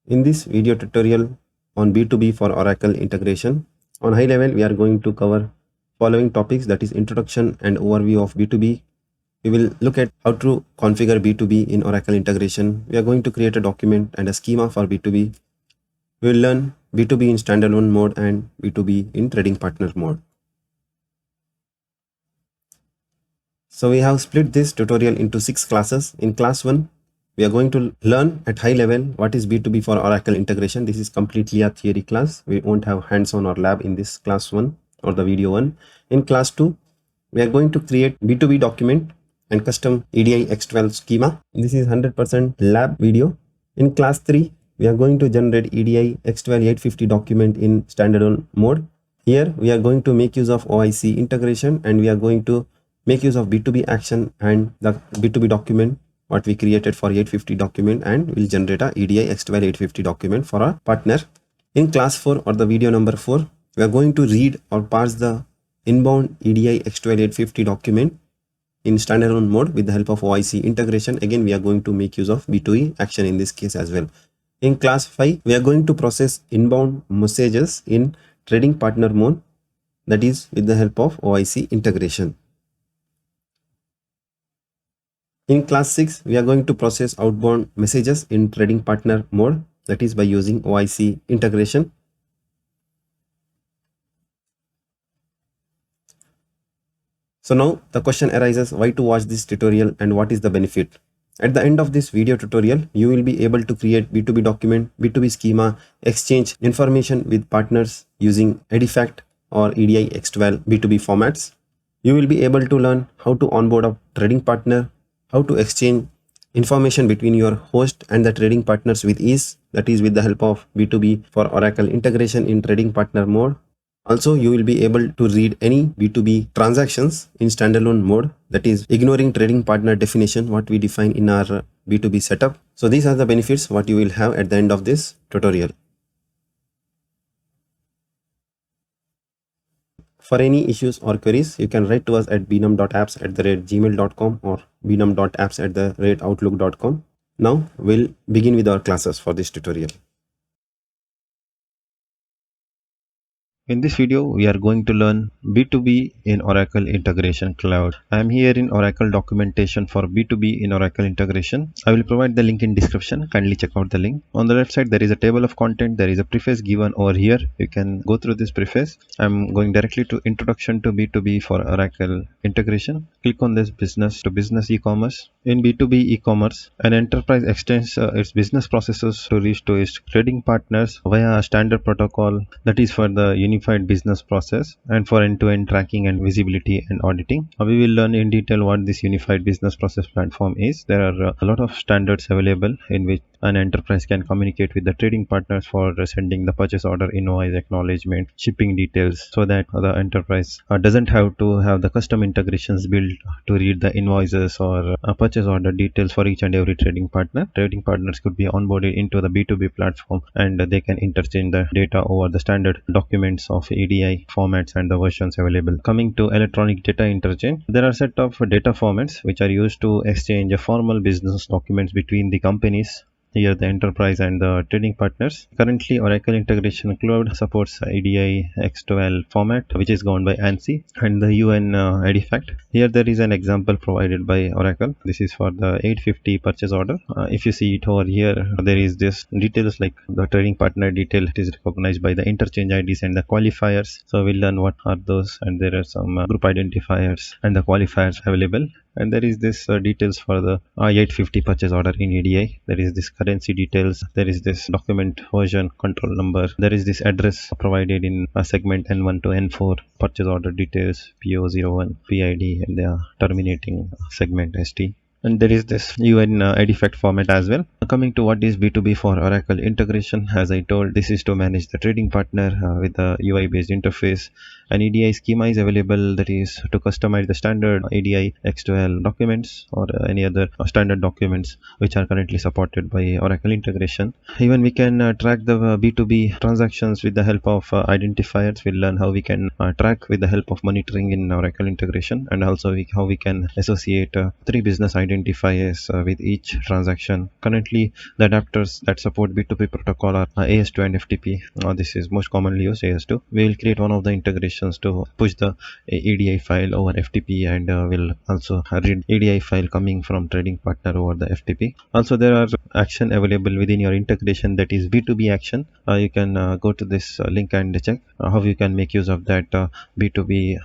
In this video tutorial on B2B for Oracle integration, on high level we are going to cover following topics, that is introduction and overview of B2B. We will look at how to configure B2B in Oracle integration. We are going to create a document and a schema for B2B. We will learn B2B in standalone mode and B2B in trading partner mode. So we have split this tutorial into 6 classes. In class 1, we are going to learn at high level what is B2B for Oracle integration. This is completely a theory class. We won't have hands-on or lab in this class 1 or the video 1. In class 2, we are going to create B2B document and custom EDI X12 schema. This is 100% lab video. In class 3, we are going to generate EDI X12 850 document in standalone mode. Here we are going to make use of OIC integration, and we are going to make use of B2B action and the B2B document what we created for 850 document, and we'll generate a EDI X12 850 document for our partner. In class 4 or the video number 4, we are going to read or parse the inbound EDI X12 850 document in standalone mode with the help of OIC integration. Again, we are going to make use of B2B action in this case as well. In class 5, we are going to process inbound messages in trading partner mode, that is with the help of OIC integration. In class 6, we are going to process outbound messages in trading partner mode, that is by using OIC integration. So now the question arises, why to watch this tutorial and what is the benefit? At the end of this video tutorial, you will be able to create B2B document, B2B schema, exchange information with partners using Edifact or EDI X12 B2B formats. You will be able to learn how to onboard a trading partner, how to exchange information between your host and the trading partners with ease, that is with the help of B2B for Oracle integration in trading partner mode. Also, you will be able to read any B2B transactions in standalone mode, that is ignoring trading partner definition what we define in our B2B setup. So these are the benefits what you will have at the end of this tutorial. For any issues or queries, you can write to us at bnum.apps@gmail.com or bnum.apps@outlook.com. Now we'll begin with our classes for this tutorial. In this video, we are going to learn B2B in Oracle Integration Cloud. I am here in Oracle documentation for B2B in Oracle Integration. I will provide the link in description. Kindly check out the link. On the left side, there is a table of content. There is a preface given over here. You can go through this preface. I'm going directly to Introduction to B2B for Oracle Integration. Click on this business to business e-commerce. In B2B e-commerce, an enterprise extends its business processes to reach to its trading partners via a standard protocol, that is for the unified business process and for end-to-end tracking and visibility and auditing. We will learn in detail what this unified business process platform is. There are a lot of standards available in which an enterprise can communicate with the trading partners for sending the purchase order, invoice, acknowledgement, shipping details, so that the enterprise doesn't have to have the custom integrations built to read the invoices or purchase order details for each and every trading partner. Trading partners could be onboarded into the B2B platform, and they can interchange the data over the standard documents of EDI formats and the versions available. Coming to electronic data interchange, there are a set of data formats which are used to exchange formal business documents between the companies, here the enterprise and the trading partners. Currently, Oracle Integration Cloud supports EDI X12 format, which is governed by ANSI and the UN Edifact. Here there is an example provided by Oracle. This is for the 850 purchase order. If you see it over here, there is this details like the trading partner detail. It is recognized by the interchange IDs and the qualifiers. So we'll learn what are those, and there are some group identifiers and the qualifiers available. And there is this details for the 850 purchase order in EDI. There is this currency details. There is this document version control number. There is this address provided in segment N1 to N4, purchase order details, PO01, PID, and the terminating segment ST. And there is this UN Edifact format as well. Coming to what is B2B for Oracle integration, as I told, this is to manage the trading partner with the UI based interface. An EDI schema is available, that is to customize the standard EDI X12 documents or any other standard documents which are currently supported by Oracle integration. Even we can track the B2B transactions with the help of identifiers. We'll learn how we can track with the help of monitoring in Oracle integration, and also how we can associate 3 business identifiers identifiers with each transaction. Currently, the adapters that support B2B protocol are AS2 and FTP. This is most commonly used, AS2. We will create one of the integrations to push the EDI file over FTP, and will also read EDI file coming from trading partner over the FTP. Also, there are action available within your integration, that is B2B action. You can go to this link and check how you can make use of that B2B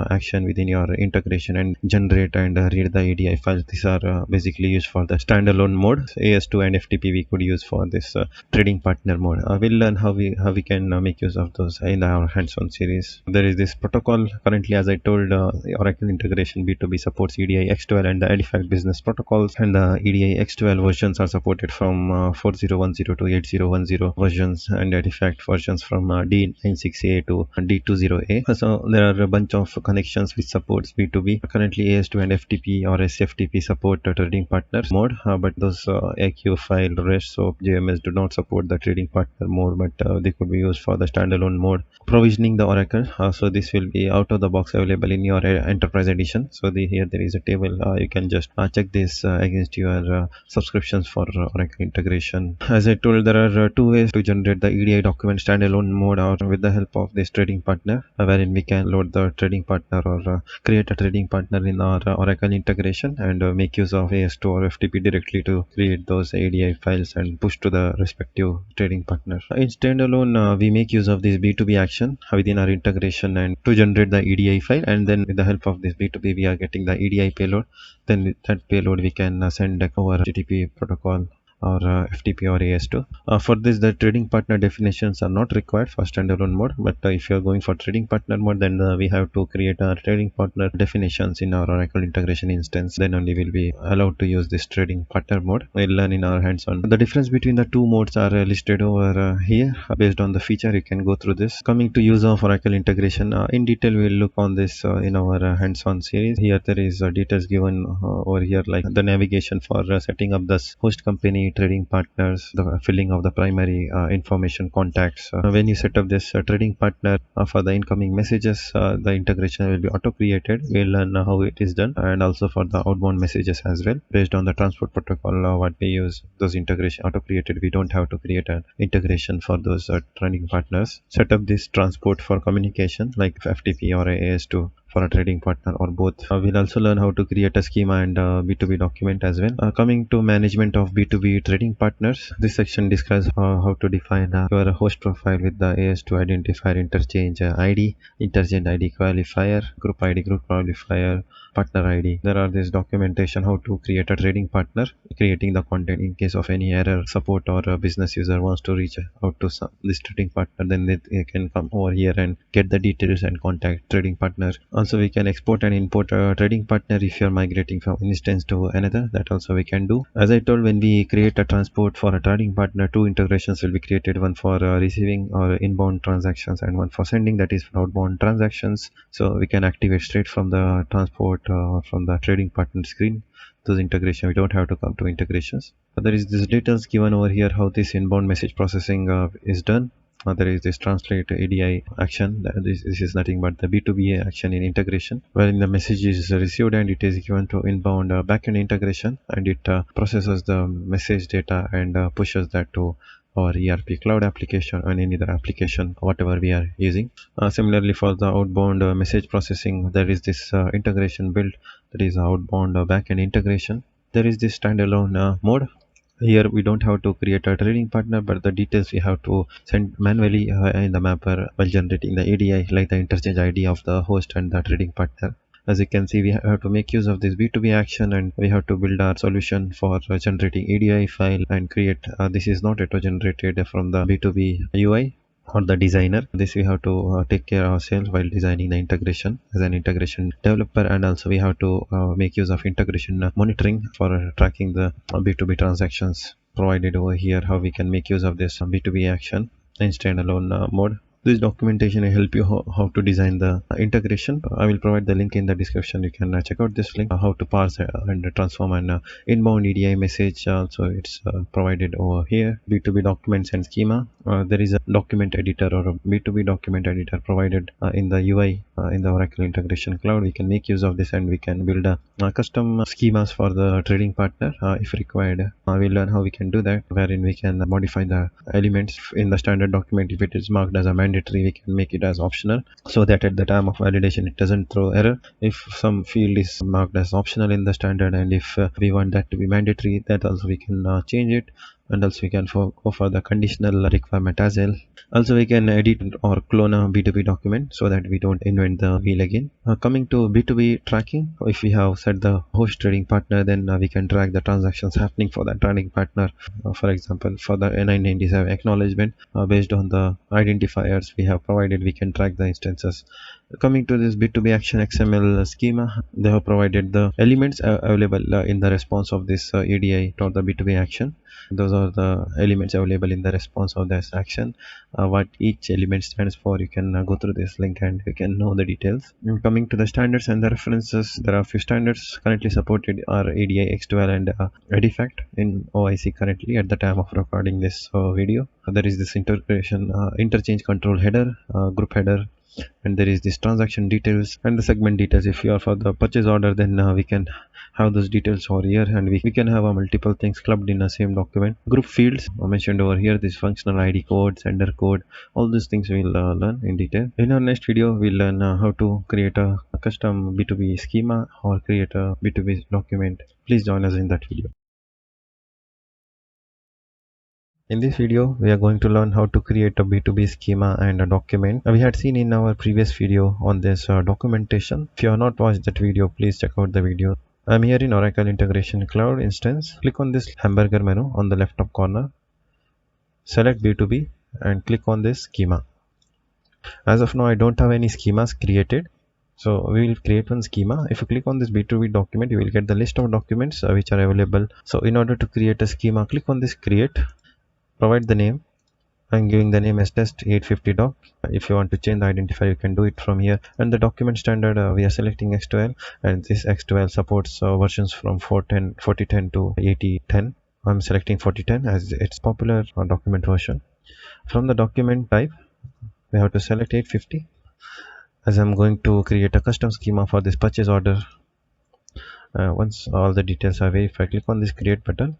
action within your integration and generate and read the EDI files. These are basically used for the standalone mode. AS2 and FTP we could use for this trading partner mode. We'll learn how we can make use of those in our hands-on series. There is this protocol currently, as I told, Oracle integration B2B supports EDI X12 and the Edifact business protocols, and the EDI X12 versions are supported from 4010 to 8010 versions, and Edifact versions from D96A to D20A. So there are a bunch of connections which supports B2B. Currently, AS2 and FTP or SFTP support trading partner mode, but those AQ file, REST, SOAP, JMS do not support the trading partner mode, but they could be used for the standalone mode. Provisioning the Oracle, so this will be out of the box available in your enterprise edition. So here there is a table. You can just check this against your subscriptions for Oracle integration. As I told, there are two ways to generate the EDI document standalone mode, or with the help of this trading partner, wherein we can load the trading partner or create a trading partner in our Oracle integration and make use of AS2 or FTP directly to create those EDI files and push to the respective trading partner. In standalone, we make use of this B2B action within our integration and to generate the EDI file, and then with the help of this B2B we are getting the EDI payload. Then with that payload we can send over HTTP protocol or FTP or AS2. For this, the trading partner definitions are not required for standalone mode, but if you are going for trading partner mode, then we have to create our trading partner definitions in our Oracle integration instance. Then only will be allowed to use this trading partner mode. We'll learn in our hands-on. The difference between the two modes are listed over here based on the feature. You can go through this. Coming to use of Oracle integration, in detail we'll look on this in our hands-on series. Here there is details given over here, like the navigation for setting up this host company, trading partners, the filling of the primary information contacts. When you set up this trading partner for the incoming messages, the integration will be auto created. We'll learn how it is done, and also for the outbound messages as well. Based on the transport protocol what we use, those integration auto created. We don't have to create an integration for those trading partners. Set up this transport for communication like FTP or AS2 for a trading partner or both. We'll also learn how to create a schema and B2B document as well. Coming to management of B2B trading partners, this section describes how to define your host profile with the AS2 identifier, interchange ID, interchange ID qualifier, group ID, group qualifier, partner ID. There are this documentation how to create a trading partner, creating the content in case of any error, support or a business user wants to reach out to this trading partner, then they can come over here and get the details and contact trading partner. Also, we can export and import a trading partner if you're migrating from instance to another. That also we can do. As I told, when we create a transport for a trading partner, two integrations will be created, one for receiving or inbound transactions and one for sending, that is for outbound transactions. So we can activate straight from the transport from the trading partner screen those integration. We don't have to come to integrations. There is this details given over here how this inbound message processing is done. There is this translate EDI action. This is nothing but the B2B action in integration, wherein the message is received and it is given to inbound backend integration, and it processes the message data and pushes that to our ERP cloud application and any other application, whatever we are using. Similarly, for the outbound message processing, there is this integration build, that is outbound backend integration. There is this standalone mode. Here we don't have to create a trading partner, but the details we have to send manually in the mapper while generating the EDI, like the interchange ID of the host and the trading partner. As you can see, we have to make use of this B2B action, and we have to build our solution for generating EDI file and create. This is not auto generated from the B2B UI or the designer. This we have to take care ourselves while designing the integration as an integration developer, and also we have to make use of integration monitoring for tracking the B2B transactions provided over here. How we can make use of this B2B action in standalone mode. This documentation will help you how to design the integration. I will provide the link in the description. You can check out this link, how to parse and transform an inbound EDI message. So it's provided over here. B2B documents and schema. There is a document editor or a B2B document editor provided in the UI in the Oracle Integration Cloud. We can make use of this and we can build custom schemas for the trading partner if required. We'll learn how we can do that, wherein we can modify the elements in the standard document. If it is marked as a mandatory, we can make it as optional, so that at the time of validation it doesn't throw error. If some field is marked as optional in the standard, and if we want that to be mandatory, that also we can change it. And also we can go for the conditional requirement as well. Also we can edit or clone a B2B document so that we don't invent the wheel again. Coming to B2B tracking, if we have set the host trading partner, then we can track the transactions happening for that trading partner. For example, for the N997 acknowledgement, based on the identifiers we have provided, we can track the instances. Coming to this B2B action XML schema, they have provided the elements available in the response of this EDI or the B2B action. Those are the elements available in the response of this action. What each element stands for, you can go through this link and you can know the details. Coming to the standards and the references, there are a few standards currently supported are EDI X12 and Edifact in OIC currently at the time of recording this video. There is this integration interchange control header, group header, and there is this transaction details and the segment details. If you are for the purchase order, then we can have those details over here, and we can have multiple things clubbed in the same document. Group fields mentioned over here, this functional ID code, sender code, all these things we'll learn in detail. In our next video, we'll learn how to create a custom B2B schema or create a B2B document. Please join us in that video. In this video, we are going to learn how to create a B2B schema and a document. We had seen in our previous video on this documentation. If you have not watched that video, please check out the video. I'm here in Oracle Integration Cloud instance. Click on this hamburger menu on the left top corner. Select B2B and click on this schema. As of now, I don't have any schemas created, so we will create one schema. If you click on this B2B document, you will get the list of documents which are available. So in order to create a schema, click on this create. Provide the name. I'm giving the name as test 850 doc. If you want to change the identifier, you can do it from here. And the document standard, we are selecting X12, and this X12 supports versions from 4010 to 8010. I'm selecting 4010 as it's popular document version. From the document type, we have to select 850, as I'm going to create a custom schema for this purchase order. Once all the details are verified, click on this create button.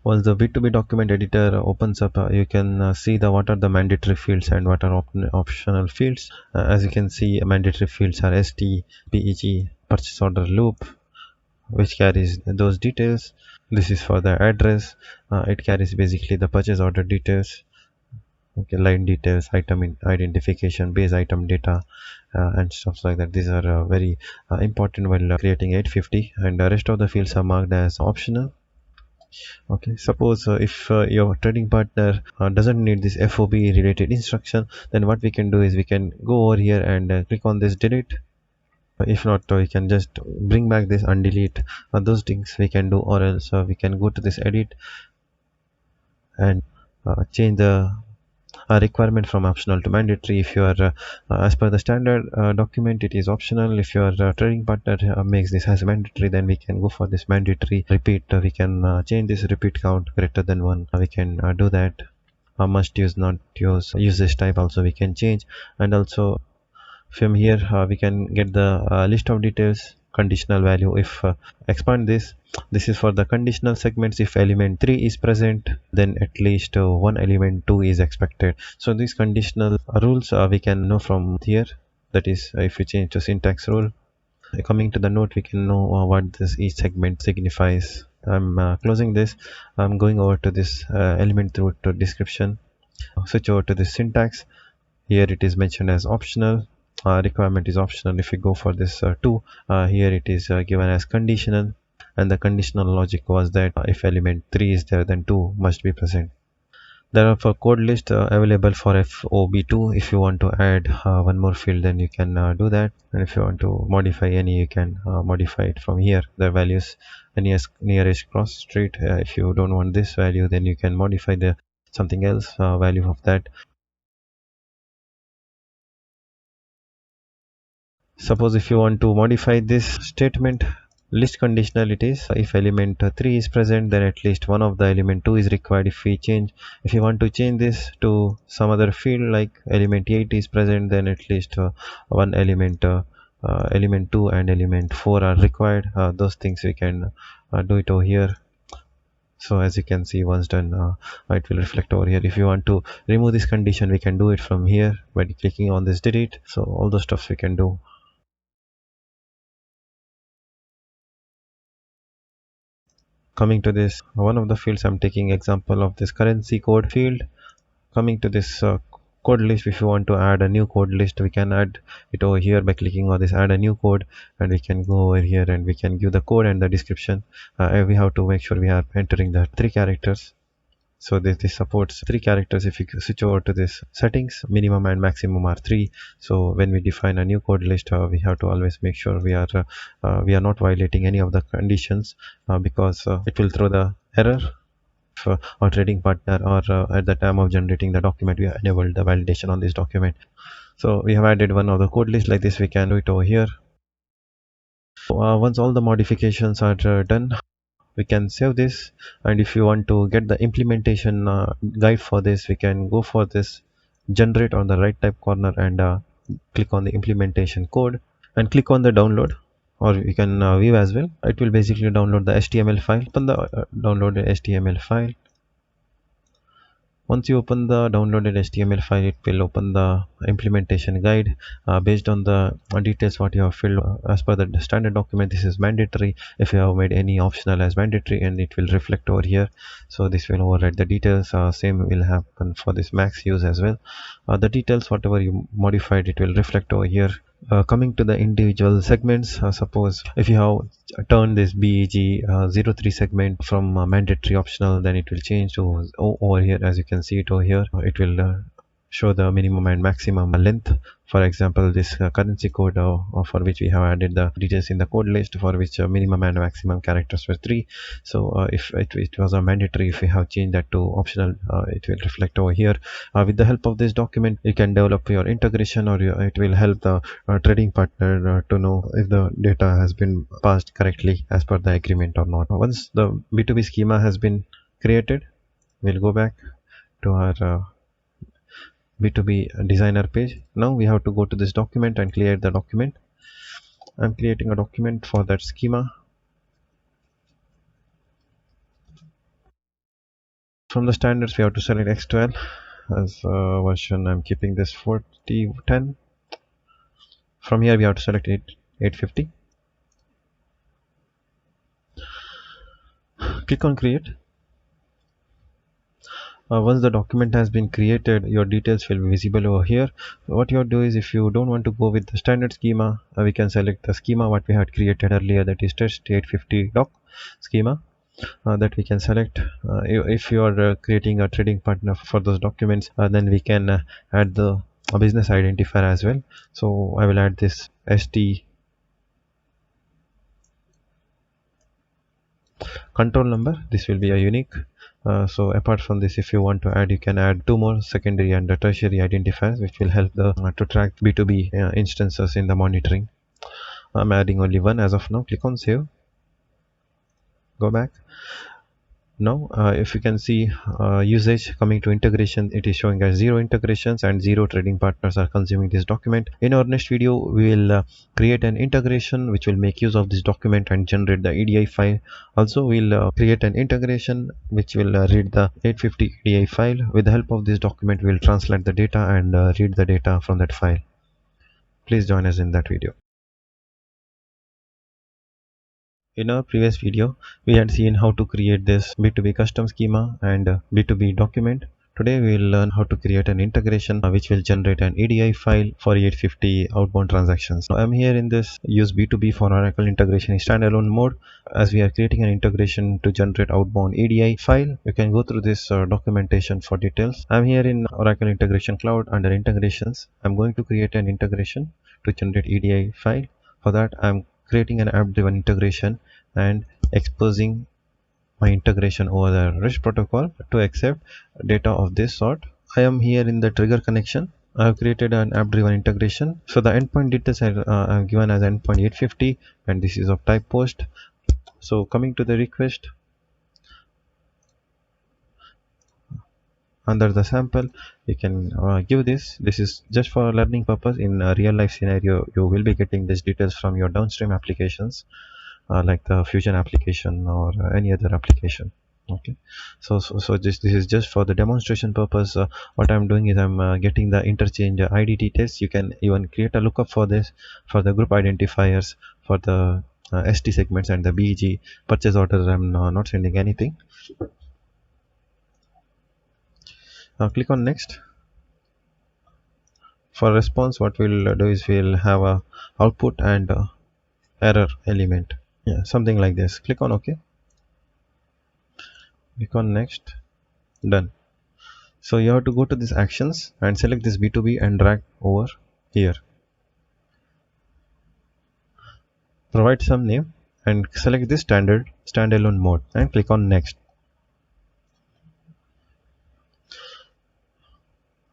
Once the B2B document editor opens up, you can see what are the mandatory fields and what are optional fields. As you can see, mandatory fields are ST, PEG, purchase order loop, which carries those details. This is for the address. It carries basically the purchase order details, okay, line details, item identification, base item data, and stuff like that. These are very important while creating 850, and the rest of the fields are marked as optional. Okay, suppose if your trading partner doesn't need this FOB related instruction, then what we can do is we can go over here and click on this delete. If not, we can just bring back this and delete those things we can do, or else we can go to this edit and change the requirement from optional to mandatory. If you are as per the standard document, it is optional. If your trading partner makes this as mandatory, then we can go for this mandatory. Repeat, we can change this repeat count greater than 1. We can do that. Must use, not use, usage type also we can change. And also from here we can get the list of details, conditional value. If expand this is for the conditional segments. If element 3 is present, then at least one element 2 is expected. So these conditional rules we can know from here. That is, if we change to syntax rule, coming to the note, we can know what this each segment signifies. I'm closing this. I'm going over to this element root description. Switch over to this syntax. Here it is mentioned as optional. Requirement is optional. If we go for this 2, here it is given as conditional, and the conditional logic was that if element 3 is there, then 2 must be present. There are for code list available for FOB2. If you want to add one more field, then you can do that, and if you want to modify any, you can modify it from here. The values nearest cross street. If you don't want this value, then you can modify the something else value of that. Suppose if you want to modify this statement, List conditionalities: if element 3 is present, then at least one of the element 2 is required. If you want to change this to some other field, like element 8 is present, then at least one element 2 and element 4 are required. Those things we can do it over here. So as you can see, once done, it will reflect over here. If you want to remove this condition, we can do it from here by clicking on this delete. So all the stuff we can do. Coming to this, one of the fields, I'm taking example of this currency code field. Coming to this code list, if you want to add a new code list, we can add it over here by clicking on this add a new code, and we can go over here and we can give the code and the description. We have to make sure we are entering the 3 characters. So this supports 3 characters. If you switch over to this settings, minimum and maximum are 3. So when we define a new code list, we have to always make sure we are not violating any of the conditions, because it will throw the error if our trading partner, or at the time of generating the document, we enabled the validation on this document. So we have added one of the code list like this. We can do it over here. Once all the modifications are done, we can save this, and if you want to get the implementation guide for this, we can go for this generate on the right type corner and click on the implementation code and click on the download, or you can view as well. It will basically download the HTML file. Open the downloaded HTML file. Once you open the downloaded HTML file, it will open the implementation guide based on the details what you have filled. As per the standard document, this is mandatory. If you have made any optional as mandatory, and it will reflect over here. So this will override the details. Same will happen for this max use as well. The details whatever you modified, it will reflect over here. Coming to the individual segments, suppose if you have turned this BEG 03 segment from mandatory optional, then it will change to over here. As you can see it over here, it will show the minimum and maximum length. For example, this currency code for which we have added the details in the code list, for which minimum and maximum characters were 3. So if it was a mandatory, if we have changed that to optional, it will reflect over here. With the help of this document, you can develop your integration, or it will help the trading partner to know if the data has been passed correctly as per the agreement or not. Once the B2B schema has been created, we'll go back to our B2B designer page. Now we have to go to this document and create the document. I'm creating a document for that schema. From the standards, we have to select X12 as version. I'm keeping this 4010. From here we have to select 850. Click on create. Once the document has been created, your details will be visible over here. What you have to do is, if you don't want to go with the standard schema, we can select the schema what we had created earlier, that is test 850 doc schema. That we can select. If you are creating a trading partner for those documents, then we can add the business identifier as well. So I will add this ST control number. This will be a unique. So apart from this, if you want to add, you can add 2 more secondary and tertiary identifiers, which will help to track B2B instances in the monitoring. I'm adding only 1 as of now. Click on save. Go back. Now if you can see usage, coming to integration, it is showing as 0 integrations and 0 trading partners are consuming this document. In our next video, we will create an integration which will make use of this document and generate the EDI file. Also, we'll create an integration which will read the 850 EDI file. With the help of this document, we will translate the data and read the data from that file. Please join us in that video. In our previous video, we had seen how to create this B2B custom schema and B2B document. Today we will learn how to create an integration which will generate an EDI file for 850 outbound transactions. Now, I'm here in this use B2B for Oracle integration in standalone mode. As we are creating an integration to generate outbound EDI file, you can go through this documentation for details. I'm here in Oracle Integration Cloud under integrations. I'm going to create an integration to generate EDI file. For that, I'm creating an app-driven integration and exposing my integration over the REST protocol to accept data of this sort. I am here in the trigger connection. I have created an app driven integration. So the endpoint details are given as endpoint 850, and this is of type post. So coming to the request, under the sample you can give this is just for learning purpose. In a real life scenario you will be getting these details from your downstream applications, like the fusion application or any other application. Okay, so this is just for the demonstration purpose. What I'm doing is I'm getting the interchange id details. You can even create a lookup for this, for the group identifiers, for the st segments and the beg purchase orders. I'm not sending anything. Click on next. For response, what we'll do is we'll have a output and error element, yeah, something like this. Click on OK, click on next, done. So you have to go to these actions and select this B2B and drag over here, provide some name and select this standalone mode and click on next.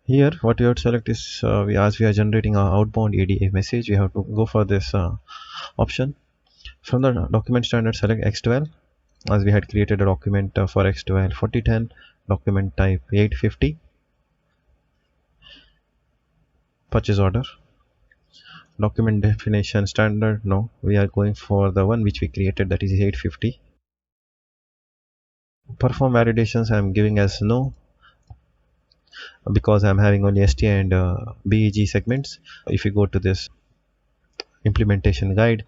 Here what you have to select is as we are generating our outbound EDI message, we have to go for this option. From the document standard, select X12, as we had created a document for X12 4010, document type 850, purchase order, document definition standard. No, we are going for the one which we created, that is 850. Perform validations I'm giving as no, because I'm having only ST and BEG segments. If you go to this implementation guide,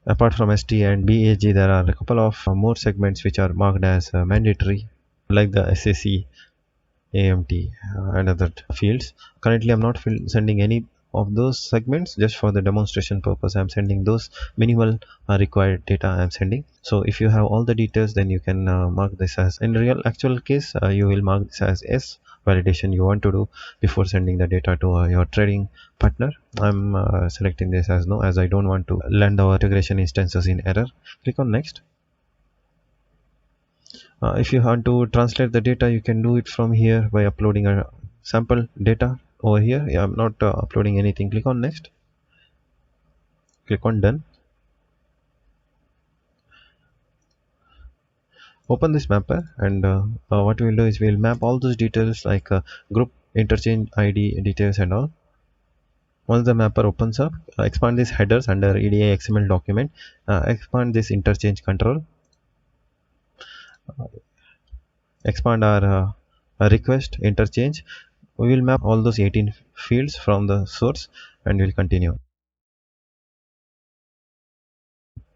apart from ST and BEG there are a couple of more segments which are marked as mandatory, like the SAC, AMT, and other fields. Currently I'm not sending any of those segments. Just for the demonstration purpose I'm sending those minimal required data I'm sending. So if you have all the details, then you can mark this as, in real actual case you will mark this as S validation you want to do before sending the data to your trading partner. I'm selecting this as no, as I don't want to land our integration instances in error. Click on next. If you want to translate the data, you can do it from here by uploading a sample data over here. Yeah, I'm not uploading anything. Click on next, click on done. Open this mapper, and what we'll do is we'll map all those details like group, interchange ID details and all. Once the mapper opens up, expand these headers under EDI XML document, expand this interchange control, expand our request interchange. We will map all those 18 fields from the source and we'll continue.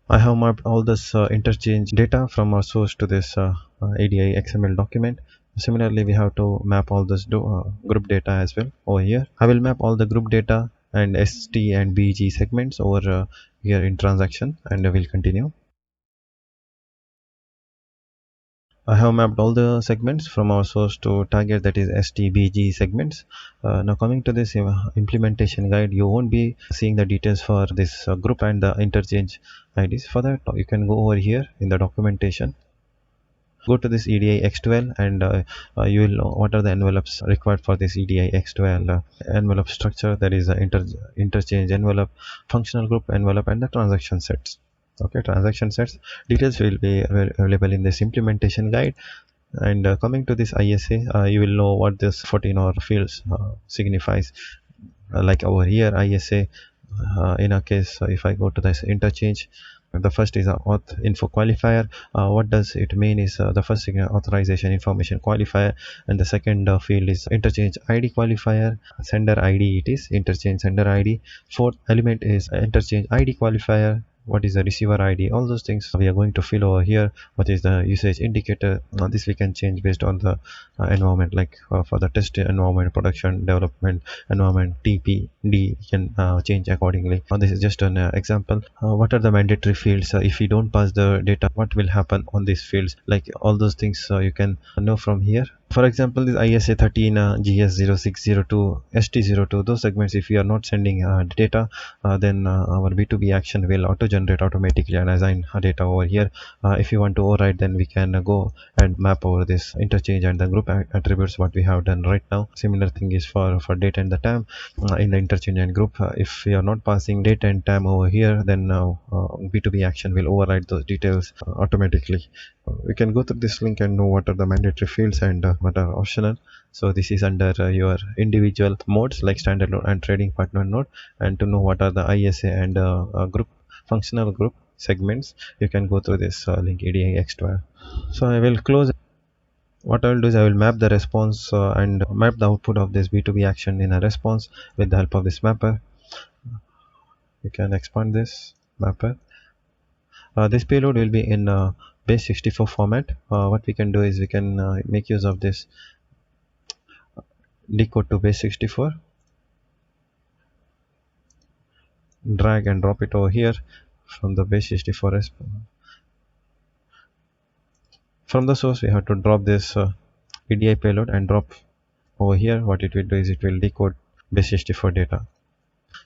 I have mapped all this interchange data from our source to this EDI XML document. Similarly, we have to map all this group data as well over here. I will map all the group data and ST and BG segments over here in transaction, and I will continue. I have mapped all the segments from our source to target, that is STBG segments. Now coming to this implementation guide, you won't be seeing the details for this group and the interchange IDs. For that, you can go over here in the documentation. Go to this EDI X12 and you will know what are the envelopes required for this EDI X12 envelope structure, that is interchange envelope, functional group envelope, and the transaction sets. Okay, transaction sets details will be available in this implementation guide. And coming to this ISA, you will know what this 14 or fields signifies. Like over here ISA, in our case, if I go to this interchange, the first is auth info qualifier. What does it mean is the first authorization information qualifier, and the second field is interchange ID qualifier. Sender ID, it is interchange sender ID. Fourth element is interchange ID qualifier. What is the receiver ID? All those things we are going to fill over here. What is the usage indicator? This we can change based on the environment, like for the test environment, production, development environment, TPD, we can change accordingly. This is just an example. What are the mandatory fields? If you don't pass the data, what will happen on these fields? Like all those things you can know from here. For example, this ISA 13, GS0602, ST02, those segments, if we are not sending data, then our B2B action will auto-generate automatically and assign data over here. If you want to override, then we can go and map over this interchange and the group attributes what we have done right now. Similar thing is for date and the time in the interchange and group. If we are not passing date and time over here, then B2B action will override those details automatically. We can go through this link and know what are the mandatory fields and what are optional. So this is under your individual modes like standalone and trading partner node, and to know what are the ISA and group functional group segments, you can go through this link EDI X12. So I will close. What I will do is I will map the response and map the output of this B2B action in a response with the help of this mapper. You can expand this mapper. This payload will be in base 64 format. What we can do is we can make use of this decode to base 64, drag and drop it over here from the base 64 response. From the source we have to drop this EDI payload and drop over here. What it will do is it will decode base 64 data.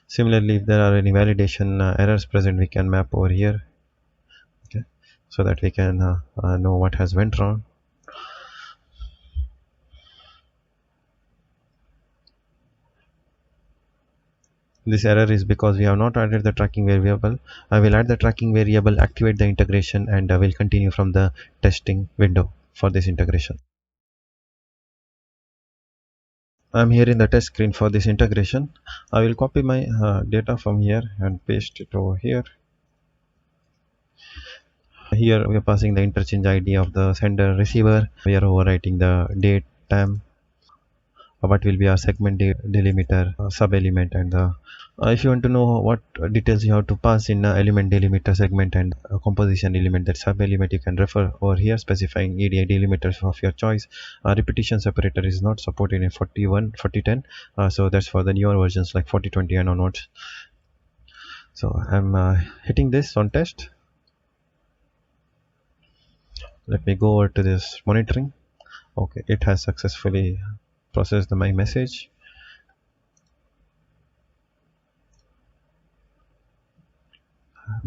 Similarly, if there are any validation errors present, we can map over here, okay, so that we can know what has went wrong. This error is because we have not added the tracking variable. I will add the tracking variable, activate the integration, and I will continue from the testing window for this integration. I'm here in the test screen for this integration. I will copy my data from here and paste it over here. Here we are passing the interchange ID of the sender receiver. We are overwriting the date, time, what will be our segment delimiter, sub element, and the if you want to know what details you have to pass in element delimiter, segment, and composition element, that sub element, you can refer over here specifying EDI delimiters of your choice. Repetition separator is not supported in 4010, so that's for the newer versions like 4020 and onwards. So I'm hitting this on test. Let me go over to this monitoring. Okay, it has successfully processed my message.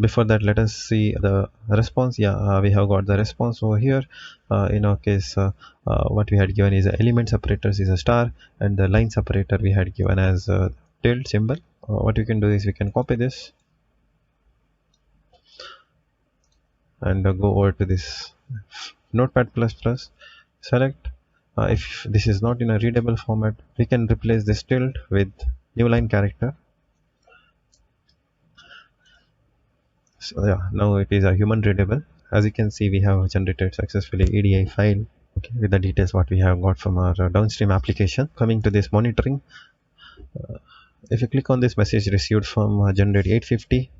Before that, let us see the response. Yeah, we have got the response over here. In our case, what we had given is element separators is a star, and the line separator we had given as a tilde symbol. What we can do is we can copy this and go over to this notepad++, select. If this is not in a readable format, we can replace this tilde with new line character. So yeah, now it is a human readable. As you can see, we have generated successfully EDI file, okay, with the details what we have got from our downstream application. Coming to this monitoring, if you click on this message received from generate 850,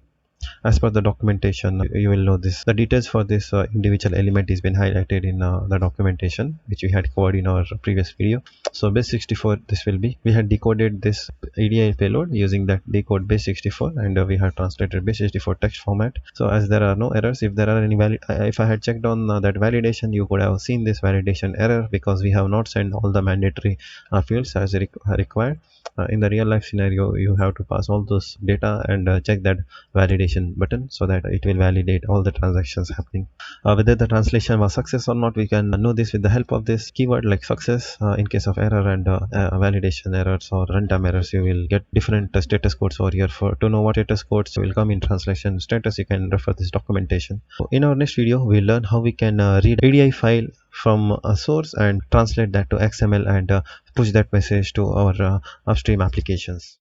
as per the documentation, you will know this. The details for this individual element is been highlighted in the documentation, which we had covered in our previous video. So base 64, this will be, we had decoded this EDI payload using that decode base 64, and we have translated base 64 text format. So as there are no errors, if there are any if I had checked on that validation, you could have seen this validation error because we have not sent all the mandatory fields as required. In the real life scenario, you have to pass all those data and check that validation button so that it will validate all the transactions happening. Whether the translation was success or not, we can know this with the help of this keyword like success. In case of error and validation errors or runtime errors, you will get different status codes over here. For to know what status codes will come in translation status, you can refer this documentation. So in our next video, we'll learn how we can read EDI file from a source and translate that to XML and push that message to our upstream applications.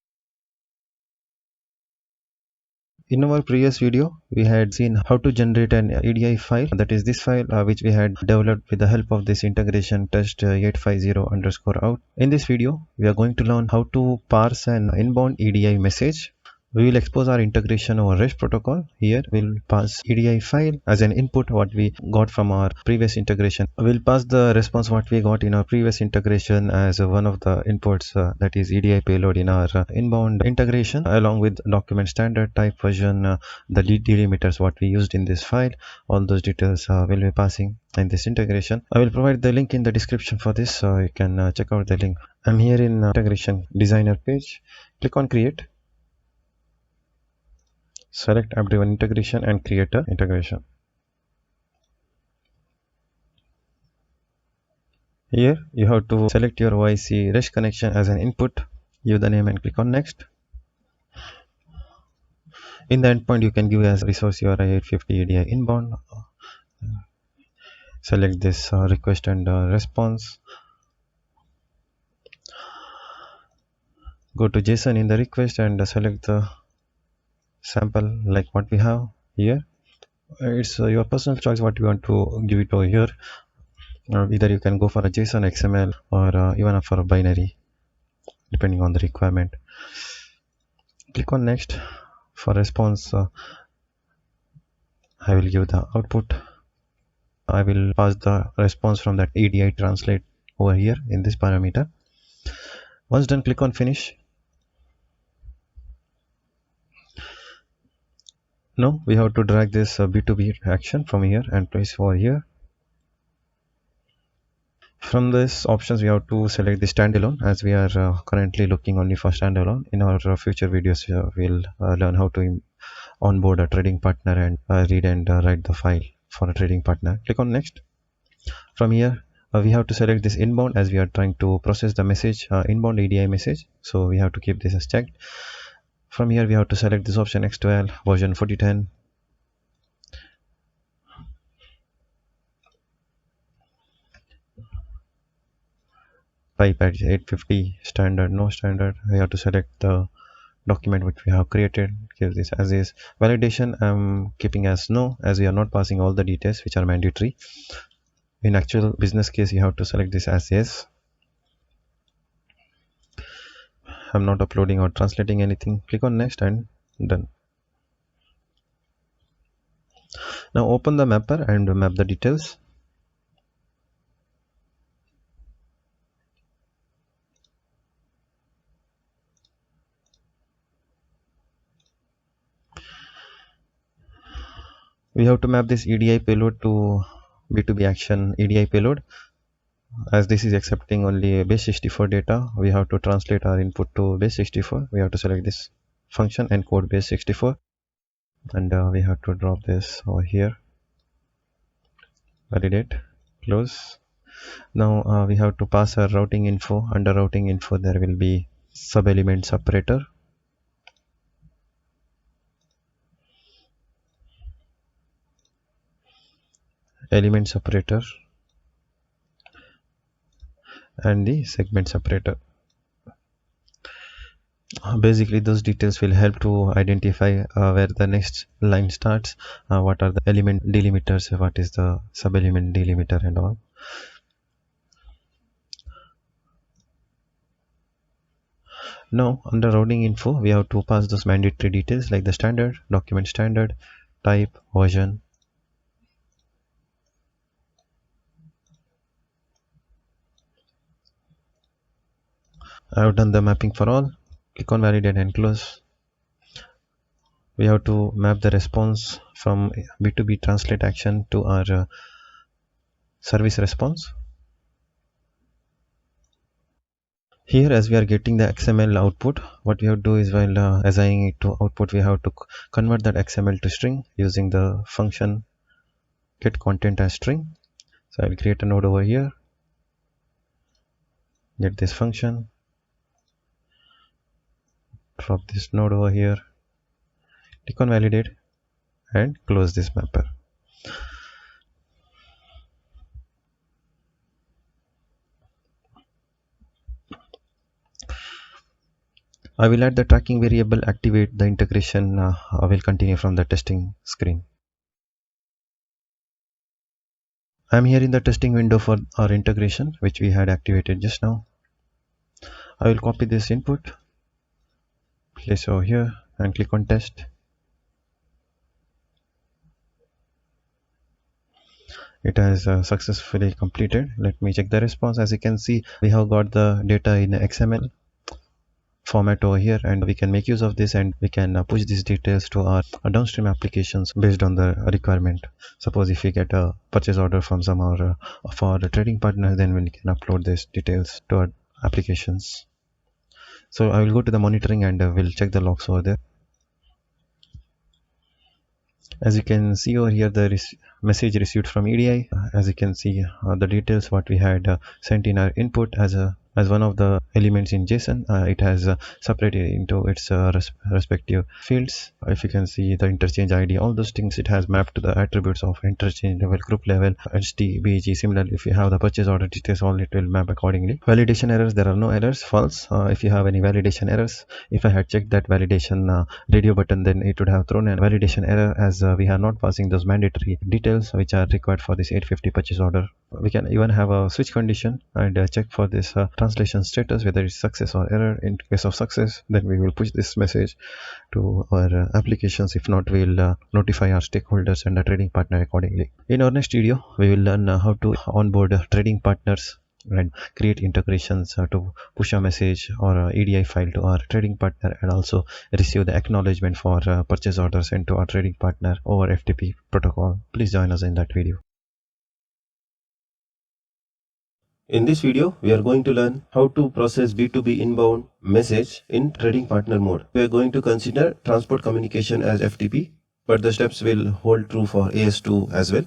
In our previous video, we had seen how to generate an EDI file, that is this file which we had developed with the help of this integration test 850_out. In this video, we are going to learn how to parse an inbound EDI message We will expose our integration over REST protocol. Here we'll pass EDI file as an input what we got from our previous integration. We'll pass the response what we got in our previous integration as one of the inputs, that is EDI payload in our inbound integration, along with document standard, type, version, the delimiters what we used in this file. All those details will be passing in this integration. I will provide the link in the description for this, so you can check out the link. I'm here in integration designer page. Click on create. Select app-driven integration and create a integration. Here you have to select your OIC REST connection as an input, give the name and click on next. In the endpoint you can give as resource URI 850 EDI inbound. Select this request and response. Go to JSON in the request and select the sample like what we have here. It's your personal choice what you want to give it over here. Either you can go for a JSON, XML, or even for a binary, depending on the requirement. Click on next. For response, I will give the output. I will pass the response from that EDI translate over here in this parameter. Once done, click on finish. Now we have to drag this B2B action from here and place over here. From this options we have to select the standalone, as we are currently looking only for standalone. In our future videos we'll learn how to onboard a trading partner and read and write the file for a trading partner. Click on next. From here we have to select this inbound, as we are trying to process the message, inbound EDI message, so we have to keep this as checked. From here we have to select this option X12 version 4010. Type at 850, standard, no standard. We have to select the document which we have created, give this as is. Validation I'm keeping as no, as we are not passing all the details which are mandatory. In actual business case you have to select this as yes. I'm not uploading or translating anything. Click on next and done. Now open the mapper and map the details. We have to map this EDI payload to B2B action EDI payload. As this is accepting only base 64 data, we have to translate our input to base 64. We have to select this function encode base 64, and we have to drop this over here. Validate, close. Now we have to pass our routing info. Under routing info there will be sub element separator. Element separator and the segment separator. Basically those details will help to identify where the next line starts, what are the element delimiters, what is the sub element delimiter and all. Now under routing info we have to pass those mandatory details like the standard, document standard, type, version. I have done the mapping for all. Click on validate and close. We have to map the response from B2B translate action to our service response. Here, as we are getting the XML output, what we have to do is, while assigning it to output, we have to convert that XML to string using the function get content as string. So I will create a node over here, get this function, drop this node over here, click on validate and close this mapper. I will add the tracking variable, activate the integration. I will continue from the testing screen. I am here in the testing window for our integration, which we had activated just now. I will copy this input, place over here and click on test. It has successfully completed. Let me check the response. As you can see, we have got the data in XML format over here, and we can make use of this, and we can push these details to our downstream applications based on the requirement. Suppose if we get a purchase order from some of our trading partners, then we can upload these details to our applications. So I will go to the monitoring and we'll check the logs over there. As you can see over here, the message received from EDI. As you can see, the details what we had sent in our input as one of the elements in JSON, it has separated into its respective fields. If you can see the interchange ID, all those things, it has mapped to the attributes of interchange level, group level, HT, BG. Similarly, if you have the purchase order details, all it will map accordingly. Validation errors, there are no errors, false. If you have any validation errors, if I had checked that validation radio button, then it would have thrown a validation error, as we are not passing those mandatory details which are required for this 850 purchase order. We can even have a switch condition and check for this translation status, whether it's success or error. In case of success, then we will push this message to our applications. If not, we will notify our stakeholders and the trading partner accordingly. In our next video, we will learn how to onboard trading partners and create integrations to push a message or a EDI file to our trading partner, and also receive the acknowledgement for purchase orders sent to our trading partner over FTP protocol. Please join us in that video. In this video, we are going to learn how to process B2B inbound message in trading partner mode. We are going to consider transport communication as FTP, but the steps will hold true for AS2 as well.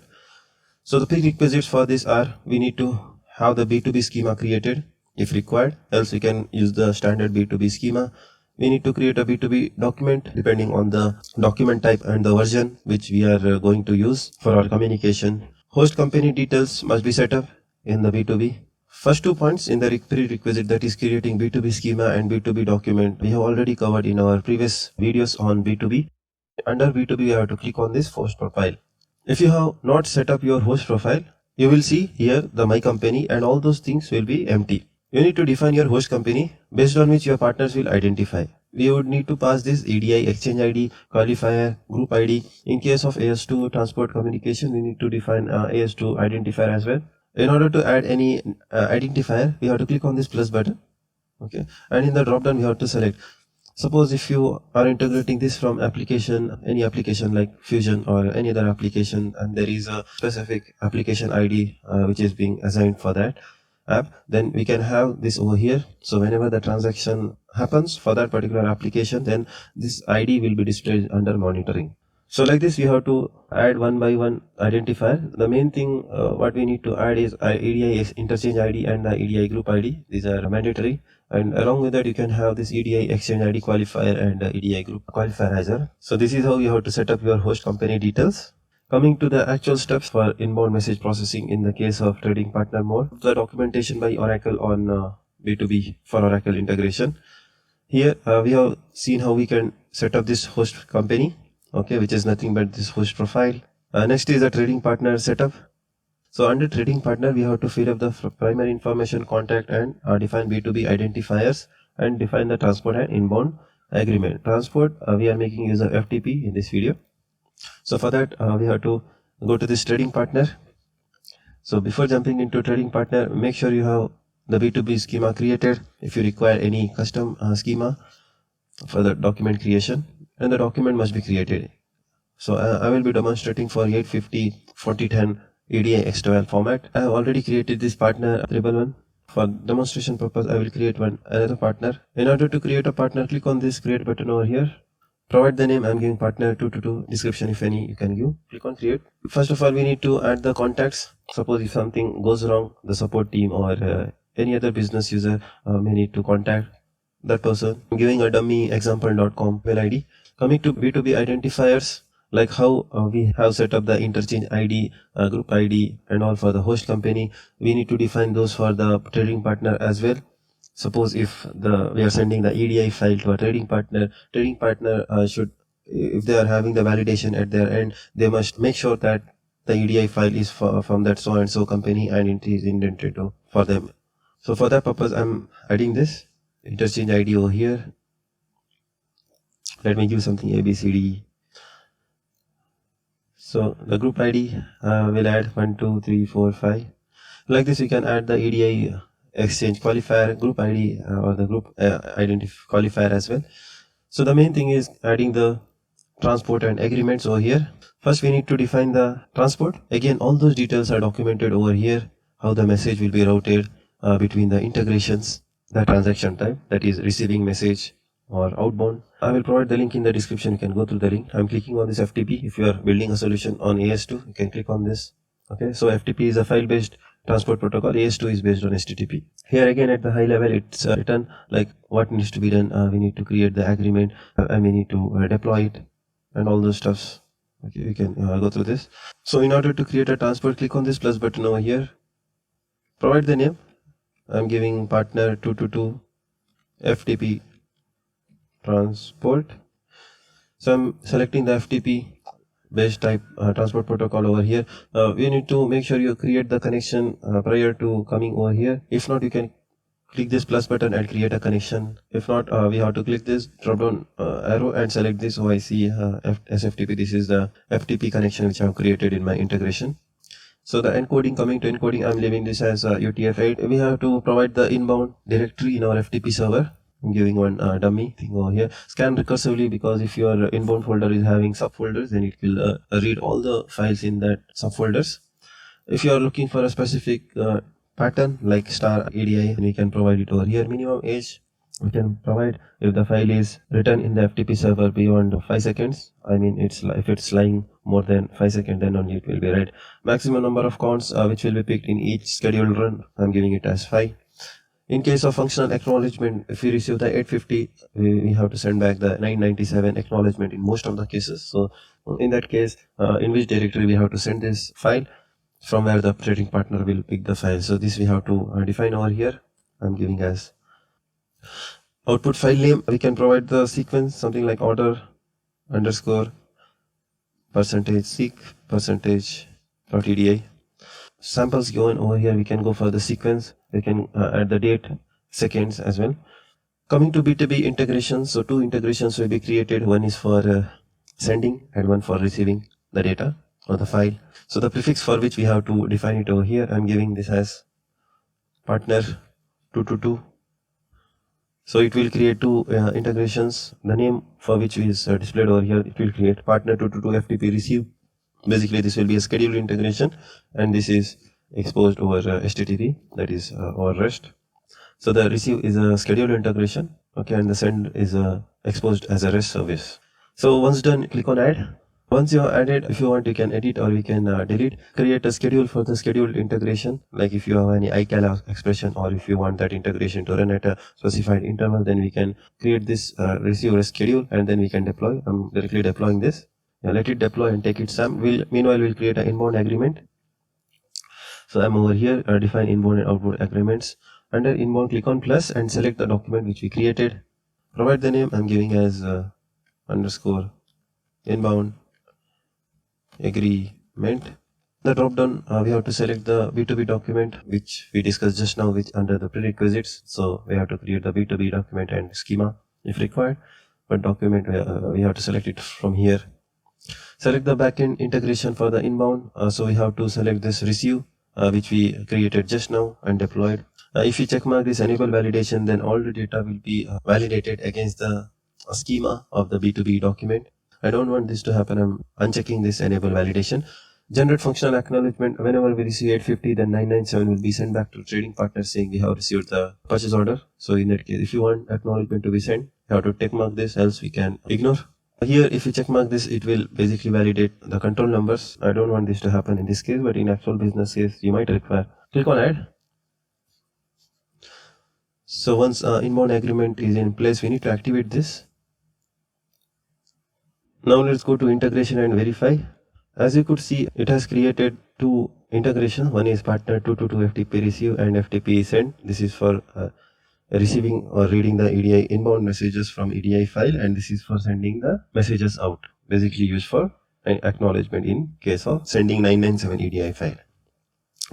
So the prerequisites for this are, we need to have the B2B schema created if required, else we can use the standard B2B schema. We need to create a B2B document depending on the document type and the version which we are going to use for our communication. Host company details must be set up in the B2B. First 2 points in the prerequisite, that is creating B2B schema and B2B document, we have already covered in our previous videos on B2B. Under B2B, we have to click on this host profile. If you have not set up your host profile, you will see here the my company and all those things will be empty. You need to define your host company based on which your partners will identify. We would need to pass this EDI exchange ID, qualifier, group ID. In case of AS2 transport communication, we need to define AS2 identifier as well. In order to add any identifier, we have to click on this plus button. Okay, and in the drop down we have to select. Suppose if you are integrating this from application, any application like Fusion or any other application, and there is a specific application ID which is being assigned for that app, then we can have this over here. So whenever the transaction happens for that particular application, then this ID will be displayed under monitoring. So like this, we have to add one by one identifier. The main thing what we need to add is EDI interchange ID and the EDI group ID. These are mandatory. And along with that, you can have this EDI exchange ID qualifier and EDI group qualifier as well. So this is how you have to set up your host company details. Coming to the actual steps for inbound message processing in the case of trading partner mode, the documentation by Oracle on B2B for Oracle integration. Here we have seen how we can set up this host company, okay, which is nothing but this host profile. Next is the trading partner setup. So under trading partner, we have to fill up the primary information, contact, and define B2B identifiers, and define the transport and inbound agreement. Transport, we are making use of FTP in this video. So for that, we have to go to this trading partner. So before jumping into trading partner, make sure you have the B2B schema created. If you require any custom schema for the document creation, and the document must be created. So I will be demonstrating for 850 4010 EDI X12 format. I have already created this partner one. For demonstration purpose, I will create another partner. In order to create a partner, click on this create button over here. Provide the name. I'm giving partner 222. Description, if any, you can give. Click on create. First of all, we need to add the contacts. Suppose if something goes wrong, the support team or any other business user may need to contact that person. I'm giving a dummy example.com mail ID. Coming to B2B identifiers, like how we have set up the interchange ID, group ID, and all for the host company, we need to define those for the trading partner as well. Suppose if we are sending the EDI file to a trading partner should, if they are having the validation at their end, they must make sure that the EDI file is from that so and so company and it is indented for them. So for that purpose, I'm adding this interchange ID over here. Let me give something ABCD. So the group ID will add 1, 2, 3, 4, 5. Like this, we can add the EDI exchange qualifier, group ID or the group qualifier as well. So the main thing is adding the transport and agreements over here. First, we need to define the transport. Again, all those details are documented over here. How the message will be routed between the integrations, the transaction type, that is receiving message or outbound. I will provide the link in the description. You can go through the link. I'm clicking on this FTP. If you are building a solution on AS2, you can click on this. Okay, so FTP is a file-based transport protocol. AS2 is based on HTTP. Here again at the high level, it's written like what needs to be done. We need to create the agreement and we need to deploy it and all those stuffs. Okay, we can go through this. So in order to create a transport, click on this plus button over here. Provide the name. I'm giving partner 222 FTP transport. So I'm selecting the FTP based type transport protocol over here. You need to make sure you create the connection prior to coming over here. If not, you can click this plus button and create a connection. If not, we have to click this drop down arrow and select this OIC SFTP. This is the FTP connection which I have created in my integration. So the encoding, coming to encoding, I'm leaving this as UTF-8. We have to provide the inbound directory in our FTP server. I'm giving one dummy thing over here. Scan recursively, because if your inbound folder is having subfolders, then it will read all the files in that subfolders. If you are looking for a specific pattern like star EDI, we can provide it over here. Minimum age we can provide if the file is written in the FTP server beyond 5 seconds. I mean, if it's lying more than 5 seconds, then only it will be read. Maximum number of counts which will be picked in each scheduled run, I'm giving it as 5. In case of functional acknowledgement, if we receive the 850, we have to send back the 997 acknowledgement in most of the cases. So in that case, in which directory we have to send this file, from where the trading partner will pick the file. So this we have to define over here. I'm giving as output file name. We can provide the sequence, something like order underscore %seq %.edi. Samples given over here, we can go for the sequence. We can add the date, seconds as well. Coming to B2B integrations, so 2 integrations will be created. One is for sending and one for receiving the data or the file. So the prefix for which we have to define it over here, I'm giving this as partner 222. So it will create 2 integrations. The name for which is displayed over here, it will create partner 222 FTP receive. Basically, this will be a scheduled integration, and this is exposed over HTTP, that is over REST. So the receive is a scheduled integration, okay, and the send is exposed as a REST service. So once done, click on add. Once you have added, if you want, you can edit or we can delete. Create a schedule for the scheduled integration. Like if you have any iCal expression, or if you want that integration to run at a specified interval, then we can create this receiver schedule and then we can deploy. I'm directly deploying this. Let it deploy and take its time. Meanwhile, we'll create an inbound agreement. So I'm over here, define inbound and outbound agreements. Under inbound, click on plus and select the document which we created. Provide the name. I'm giving as underscore inbound agreement. The drop down, we have to select the B2B document which we discussed just now, which under the prerequisites. So we have to create the B2B document and schema if required, but document we have to select it from here. Select the backend integration for the inbound. So we have to select this receive which we created just now and deployed. If you checkmark this enable validation, then all the data will be validated against the schema of the B2B document. I don't want this to happen. I'm unchecking this enable validation. Generate functional acknowledgement. Whenever we receive 850, then 997 will be sent back to trading partner saying we have received the purchase order. So in that case, if you want acknowledgement to be sent, you have to tick mark this, else we can ignore. Here, if you check mark this, it will basically validate the control numbers. I don't want this to happen in this case, but in actual business case, you might require. Click on add. So once inbound agreement is in place, we need to activate this. Now let's go to integration and verify. As you could see, it has created 2 integrations. One is partner 222 FTP receive and FTP send. This is for receiving or reading the EDI inbound messages from EDI file, and this is for sending the messages out, basically used for an acknowledgement in case of sending 997 EDI file.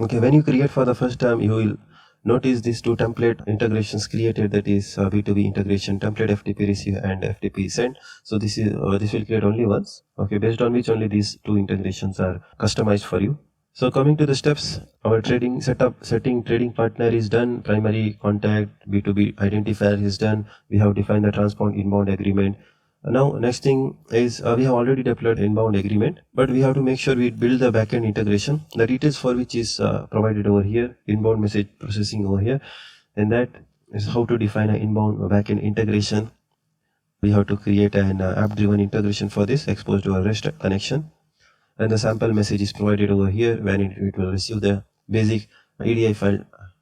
Okay, when you create for the first time, you will notice these two template integrations created, that is B2B integration template FTP receive and FTP send. So this will create only once, okay, based on which only these two integrations are customized for you. So coming to the steps, our trading setup, setting trading partner is done, primary contact, B2B identifier is done, we have defined the transport inbound agreement. Now next thing is we have already deployed inbound agreement, but we have to make sure we build the backend integration, the details for which is provided over here, inbound message processing over here, and that is how to define an inbound backend integration. We have to create an app driven integration for this, exposed to a REST connection, and the sample message is provided over here when it will receive the basic EDI file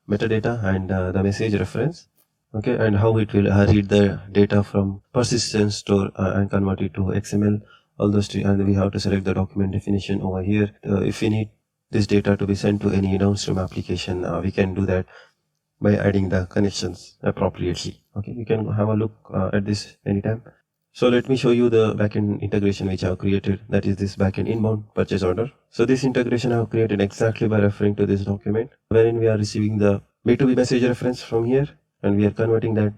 metadata and the message reference. Okay, and how it will read the data from persistent store and convert it to XML, all those and we have to select the document definition over here. If we need this data to be sent to any downstream application, we can do that by adding the connections appropriately. Okay, you can have a look at this anytime. So let me show you the backend integration which I have created, that is this backend inbound purchase order. So this integration I have created exactly by referring to this document, wherein we are receiving the B2B message reference from here, and we are converting that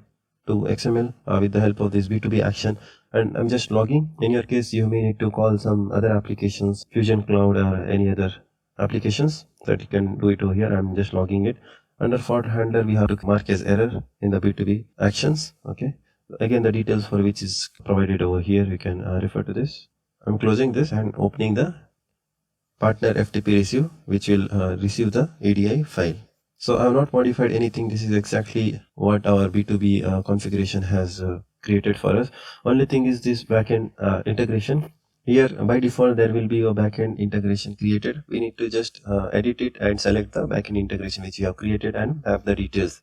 to XML with the help of this B2B action, and I'm just logging. In your case, you may need to call some other applications, Fusion Cloud or any other applications, that you can do it over here. I'm just logging it. Under fault handler, we have to mark as error in the B2B actions. Okay, again the details for which is provided over here, you can refer to this. I'm closing this and opening the partner FTP receive, which will receive the EDI file. So I have not modified anything. This is exactly what our B2B configuration has created for us. Only thing is this backend integration. Here by default there will be a backend integration created. We need to just edit it and select the backend integration which we have created and have the details.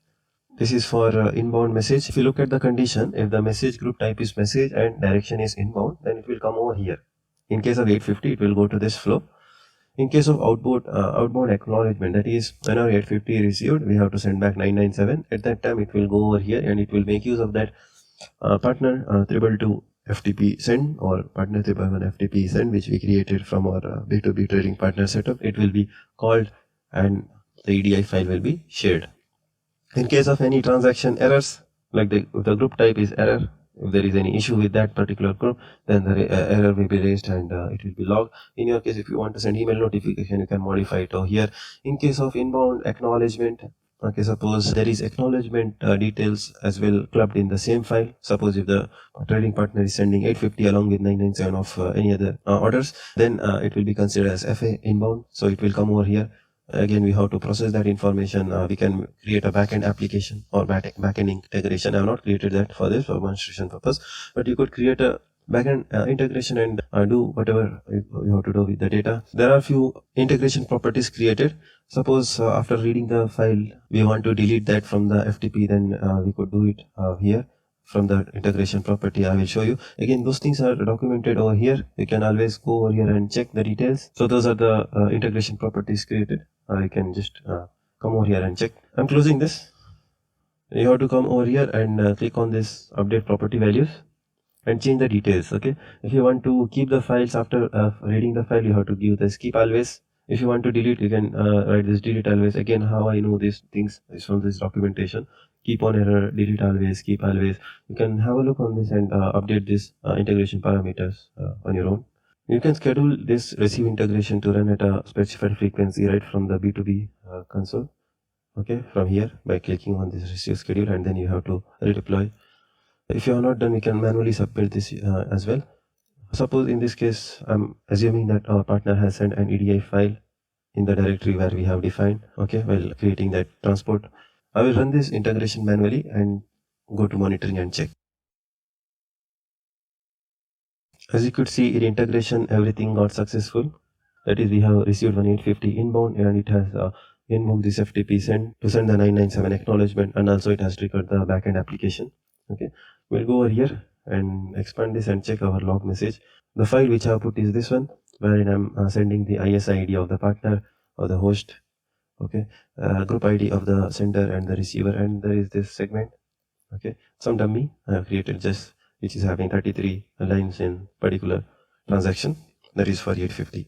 This is for inbound message. If you look at the condition, if the message group type is message and direction is inbound, then it will come over here. In case of 850, it will go to this flow. In case of outbound acknowledgement, that is when our 850 received, we have to send back 997. At that time, it will go over here and it will make use of that partner 222 FTP send or partner 311 FTP send, which we created from our B2B trading partner setup. It will be called and the EDI file will be shared. In case of any transaction errors, like if the group type is error, if there is any issue with that particular group, then the error will be raised and it will be logged. In your case, if you want to send email notification, you can modify it over here. In case of inbound acknowledgement, okay, suppose there is acknowledgement details as well clubbed in the same file. Suppose if the trading partner is sending 850 along with 997 of any other orders, then it will be considered as FA inbound. So it will come over here. Again, we have to process that information. We can create a backend application or backend integration. I have not created that for this for demonstration purpose, but you could create a backend integration and do whatever you have to do with the data. There are few integration properties created. Suppose after reading the file, we want to delete that from the FTP, then we could do it here from the integration property. I will show you. Again, those things are documented over here. You can always go over here and check the details. So those are the integration properties created. You can just come over here and check. I'm closing this. You have to come over here and click on this update property values and change the details. Okay, if you want to keep the files after reading the file, you have to give this keep always. If you want to delete, you can write this delete always. Again, how I know these things is from this documentation. Keep on error, delete always, keep always. You can have a look on this and update this integration parameters on your own. You can schedule this receive integration to run at a specified frequency right from the B2B console. Okay, from here by clicking on this receive schedule, and then you have to redeploy. If you are not done, you can manually submit this as well. Suppose in this case, I'm assuming that our partner has sent an EDI file in the directory where we have defined, okay, while creating that transport. I will run this integration manually and go to monitoring and check. As you could see in integration, everything got successful. That is, we have received 1850 inbound and it has invoked this FTP send to send the 997 acknowledgement, and also it has triggered the backend application. Okay, we'll go over here and expand this and check our log message. The file which I have put is this one, wherein I'm sending the ISI ID of the partner or the host, okay, group ID of the sender and the receiver, and there is this segment, okay, some dummy I have created just which is having 33 lines in particular transaction, that is for 850.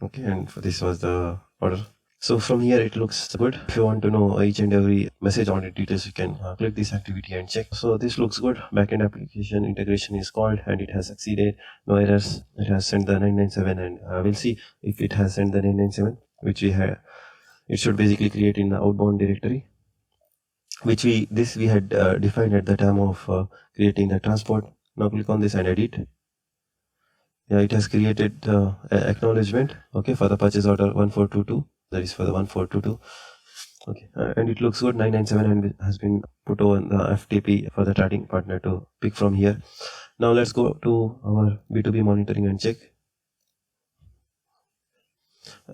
Okay, and for this was the order. So from here it looks good. If you want to know each and every message audit details, you can click this activity and check. So this looks good. Backend application integration is called and it has succeeded. No errors. It has sent the 997 and we'll see if it has sent the 997, which we have. It should basically create in the outbound directory, which we had defined at the time of creating the transport. Now click on this and edit. Yeah, it has created the acknowledgement, okay, for the purchase order 1422. That is for the 1422. Okay, and it looks good. 997 and has been put on the FTP for the trading partner to pick from here. Now let's go to our B2B monitoring and check.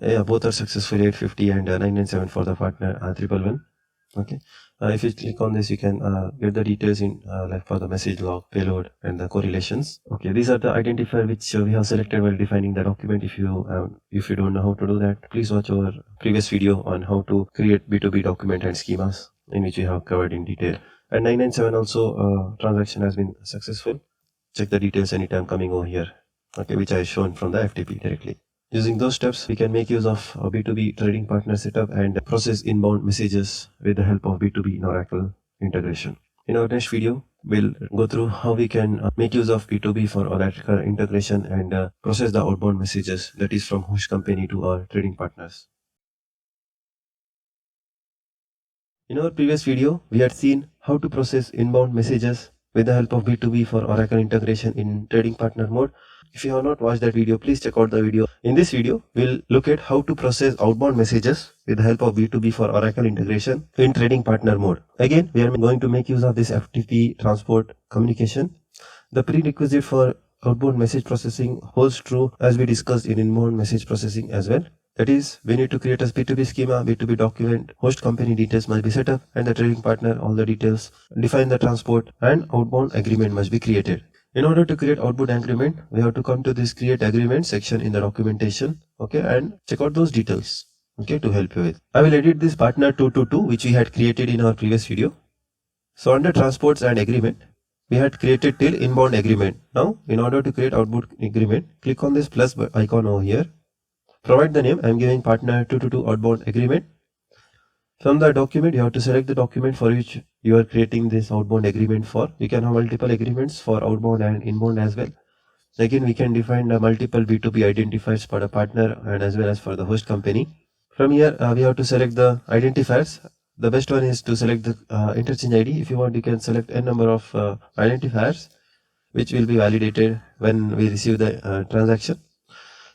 Yeah, both are successful, 850 and 997 for the partner 111. Okay, if you click on this, you can get the details in like for the message log, payload, and the correlations. Okay, these are the identifier which we have selected while defining the document. If you don't know how to do that, please watch our previous video on how to create B2B document and schemas, in which we have covered in detail. And 997 also transaction has been successful. Check the details anytime coming over here. Okay, which I have shown from the FTP directly. Using those steps, we can make use of a B2B trading partner setup and process inbound messages with the help of B2B in Oracle integration. In our next video, we'll go through how we can make use of B2B for Oracle integration and process the outbound messages, that is from host company to our trading partners. In our previous video, we had seen how to process inbound messages with the help of B2B for Oracle integration in trading partner mode. If you have not watched that video, please check out the video. In this video, we'll look at how to process outbound messages with the help of B2B for Oracle integration in trading partner mode. Again, we are going to make use of this FTP transport communication. The prerequisite for outbound message processing holds true as we discussed in inbound message processing as well. That is, we need to create a B2B schema, B2B document, host company details must be set up, and the trading partner, all the details, define the transport, and outbound agreement must be created. In order to create outbound agreement, we have to come to this create agreement section in the documentation, okay, and check out those details, okay, to help you with. I will edit this partner 222, which we had created in our previous video. So under transports and agreement, we had created till inbound agreement. Now, in order to create outbound agreement, click on this plus icon over here. Provide the name. I am giving partner 222 outbound agreement. From the document, you have to select the document for which you are creating this outbound agreement for. You can have multiple agreements for outbound and inbound as well. Again, we can define the multiple B2B identifiers for the partner and as well as for the host company. From here, we have to select the identifiers. The best one is to select the interchange ID. If you want, you can select a number of identifiers which will be validated when we receive the transaction.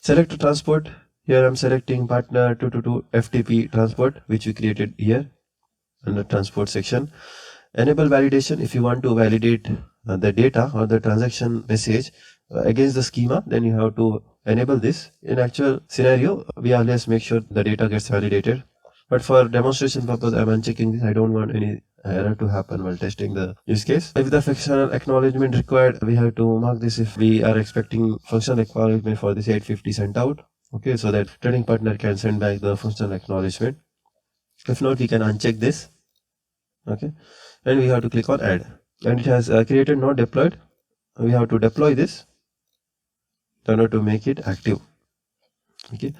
Select transport. Here I am selecting partner 222 FTP transport, which we created here under transport section. Enable validation. If you want to validate the data or the transaction message against the schema, then you have to enable this. In actual scenario, we always make sure the data gets validated. But for demonstration purpose, I'm unchecking this. I don't want any error to happen while testing the use case. If the functional acknowledgement required, we have to mark this if we are expecting functional acknowledgement for this 850 sent out. Okay, so that trading partner can send back the functional acknowledgement. If not, we can uncheck this. Okay, and we have to click on add. And it has created not deployed. We have to deploy this in order to make it active. Okay,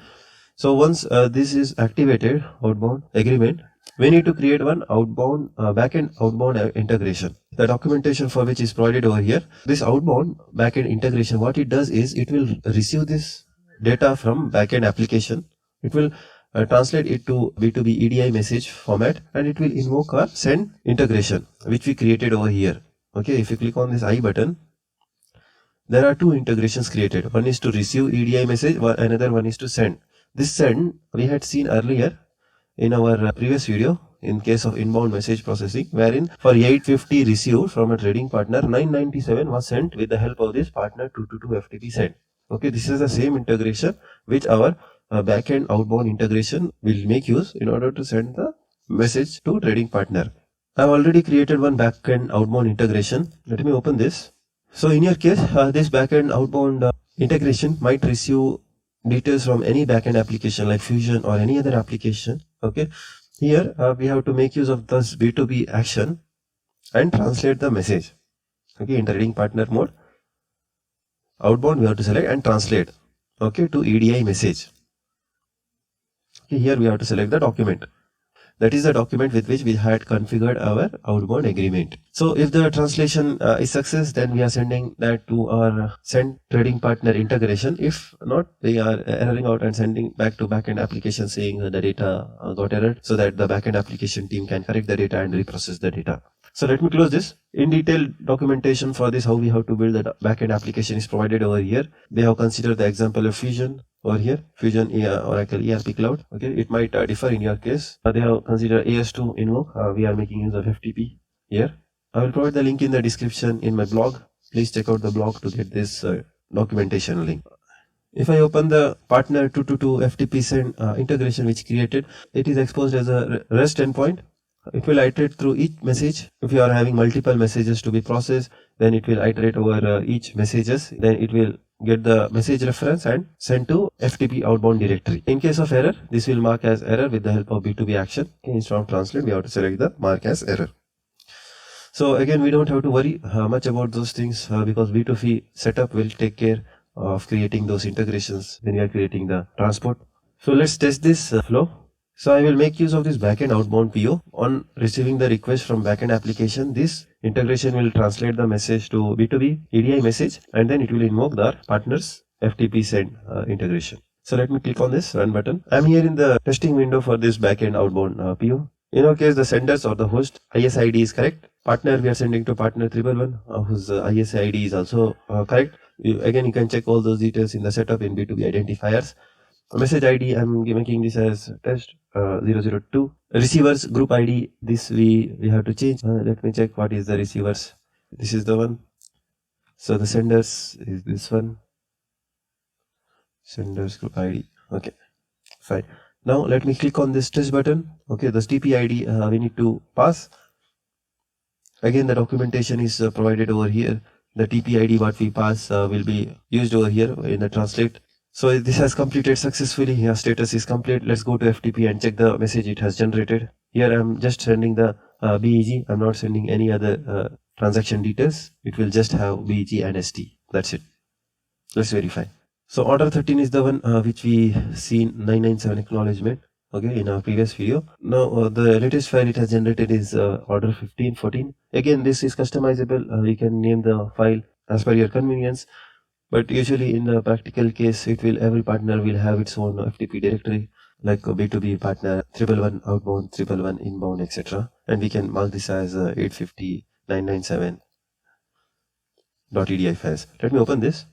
so once this is activated, outbound agreement, we need to create one outbound backend outbound integration. The documentation for which is provided over here. This outbound backend integration, what it does is it will receive this data from backend application. It will translate it to B2B EDI message format and it will invoke a send integration which we created over here. Okay, if you click on this I button, there are two integrations created. One is to receive EDI message, another one is to send. This send we had seen earlier in our previous video in case of inbound message processing, wherein for 850 received from a trading partner, 997 was sent with the help of this partner 222 FTP send. Okay, this is the same integration which our backend outbound integration will make use in order to send the message to trading partner. I have already created one backend outbound integration. Let me open this. So in your case, this backend outbound integration might receive details from any backend application like Fusion or any other application. Okay, here we have to make use of this B2B action and translate the message. Okay, in trading partner mode, outbound we have to select and translate. Okay, to EDI message. Okay, Okay, here we have to select the document. That is the document with which we had configured our outbound agreement. So if the translation is success, then we are sending that to our send trading partner integration. If not, we are erroring out and sending back to backend application saying the data got errored, so that the backend application team can correct the data and reprocess the data. So let me close this. In detail documentation for this, how we have to build the backend application is provided over here. They have considered the example of Fusion over here, Fusion Oracle ERP Cloud. Okay, it might differ in your case. They have considered AS2 invoke. We are making use of FTP here. I will provide the link in the description in my blog. Please check out the blog to get this documentation link. If I open the partner 222 FTP send integration which created, it is exposed as a REST endpoint. It will iterate through each message. If you are having multiple messages to be processed, then it will iterate over each messages. Then it will get the message reference and send to FTP outbound directory. In case of error, this will mark as error with the help of B2B action. Instead of translate, we have to select the mark as error. So again, we don't have to worry much about those things because B2B setup will take care of creating those integrations when we are creating the transport. So let's test this flow. So I will make use of this backend outbound PO. On receiving the request from backend application, this integration will translate the message to B2B EDI message, and then it will invoke the partners FTP send integration. So let me click on this run button. I'm here in the testing window for this backend outbound PO. In our case, the senders or the host ISID is correct. Partner we are sending to partner 111 whose ISID is also correct. Again, you can check all those details in the setup in B2B identifiers. Message ID, I'm making this as test 002. Receivers group ID, this we have to change. Let me check what is the receivers. This is the one. So the senders is this one. Senders group ID. Okay, fine. Now let me click on this test button. Okay, the TP ID we need to pass. Again, the documentation is provided over here. The TP ID what we pass will be used over here in the translate. So this has completed successfully. Here status is complete. Let's go to FTP and check the message it has generated. Here I'm just sending the BEG. I'm not sending any other transaction details. It will just have BEG and ST. That's it. Let's verify. So order 13 is the one which we seen 997 acknowledgement. Okay, in our previous video. Now the latest file it has generated is order 1514. Again, this is customizable. You can name the file as per your convenience. But usually in the practical case, every partner will have its own FTP directory, like a B2B partner 111 outbound, 111 inbound, etc. And we can mark this as 850.997.edi files. Let me open this.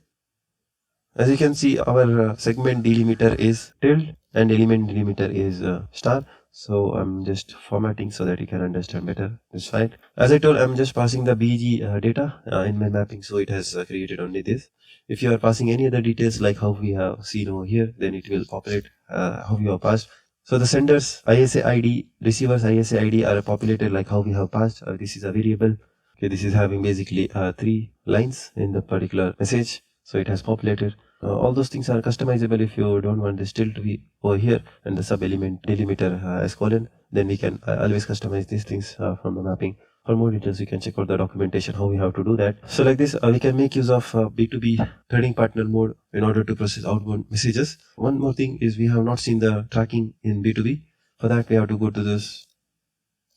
As you can see, our segment delimiter is tilde and element delimiter is star. So I'm just formatting so that you can understand better this file. As I told, I'm just passing the BG data in my mapping, so it has created only this. If you are passing any other details like how we have seen over here, then it will populate how you have passed. So the senders ISA ID, receivers ISA ID are populated like how we have passed. This is a variable. Okay, this is having basically 3 lines in the particular message. So it has populated. All those things are customizable. If you don't want this tilde to be over here and the sub element delimiter as colon, then we can always customize these things from the mapping. For more details, you can check out the documentation how we have to do that. So like this, we can make use of B2B trading partner mode in order to process outbound messages. One more thing is we have not seen the tracking in B2B. For that, we have to go to this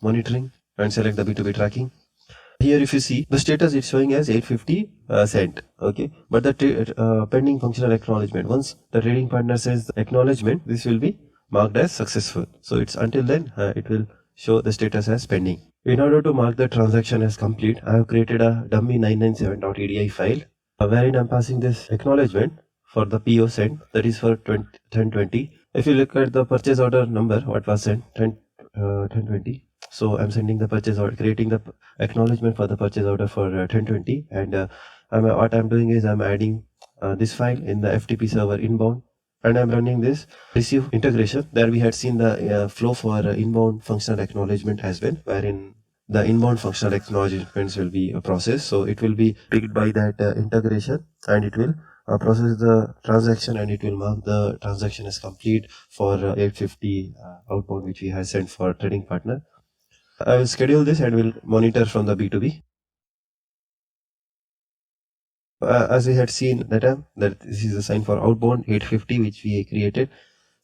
monitoring and select the B2B tracking. Here if you see the status, it's showing as 850 sent. Okay, but the pending functional acknowledgement, once the trading partner sends the acknowledgement, this will be marked as successful. So it's until then it will show the status as pending. In order to mark the transaction as complete, I have created a dummy 997.edi file wherein I'm passing this acknowledgement for the PO sent, that is for 1020. If you look at the purchase order number, what was sent 1020. So I'm sending the purchase order, creating the acknowledgement for the purchase order for 1020, and what I'm doing is I'm adding this file in the FTP server inbound, and I'm running this receive integration. There we had seen the flow for inbound functional acknowledgement as well, wherein the inbound functional acknowledgements will be processed. So it will be picked by that integration, and it will process the transaction, and it will mark the transaction as complete for 850 outbound which we have sent for trading partner. I will schedule this and will monitor from the B2B. As we had seen that this is a sign for outbound 850 which we created.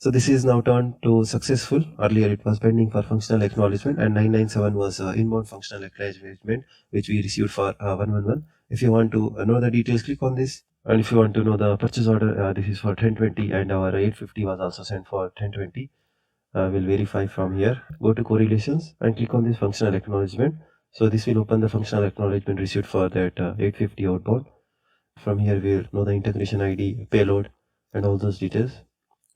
So this is now turned to successful. Earlier it was pending for functional acknowledgement, and 997 was inbound functional acknowledgement which we received for 111. If you want to know the details, click on this. And if you want to know the purchase order, this is for 1020, and our 850 was also sent for 1020. We'll verify from here. Go to correlations and click on this functional acknowledgement. So this will open the functional acknowledgement received for that 850 outbound. From here we'll know the integration ID, payload, and all those details.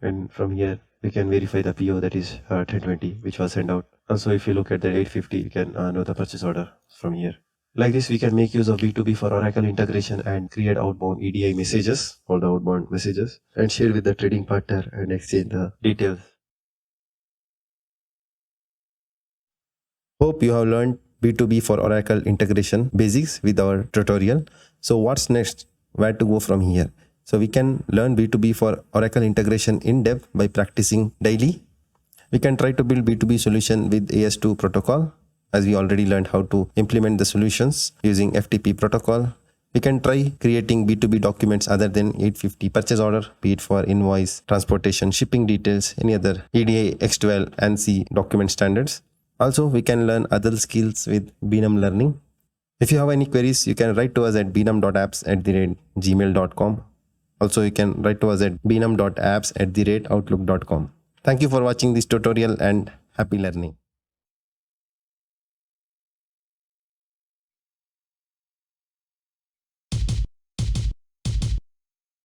And from here we can verify the PO, that is 1020, which was sent out. Also, if you look at the 850, you can know the purchase order from here. Like this, we can make use of B2B for Oracle integration and create outbound EDI messages, all the outbound messages, and share with the trading partner and exchange the details. Hope you have learned B2B for Oracle integration basics with our tutorial. So what's next? Where to go from here? So we can learn B2B for Oracle integration in depth by practicing daily. We can try to build B2B solution with AS2 protocol, as we already learned how to implement the solutions using FTP protocol. We can try creating B2B documents other than 850 purchase order, be it for invoice, transportation, shipping details, any other EDI X12 and C document standards. Also, we can learn other skills with Bnum Learning. If you have any queries, you can write to us at bnum.apps@gmail.com. Also, you can write to us at bnum.apps@outlook.com. Thank you for watching this tutorial and happy learning.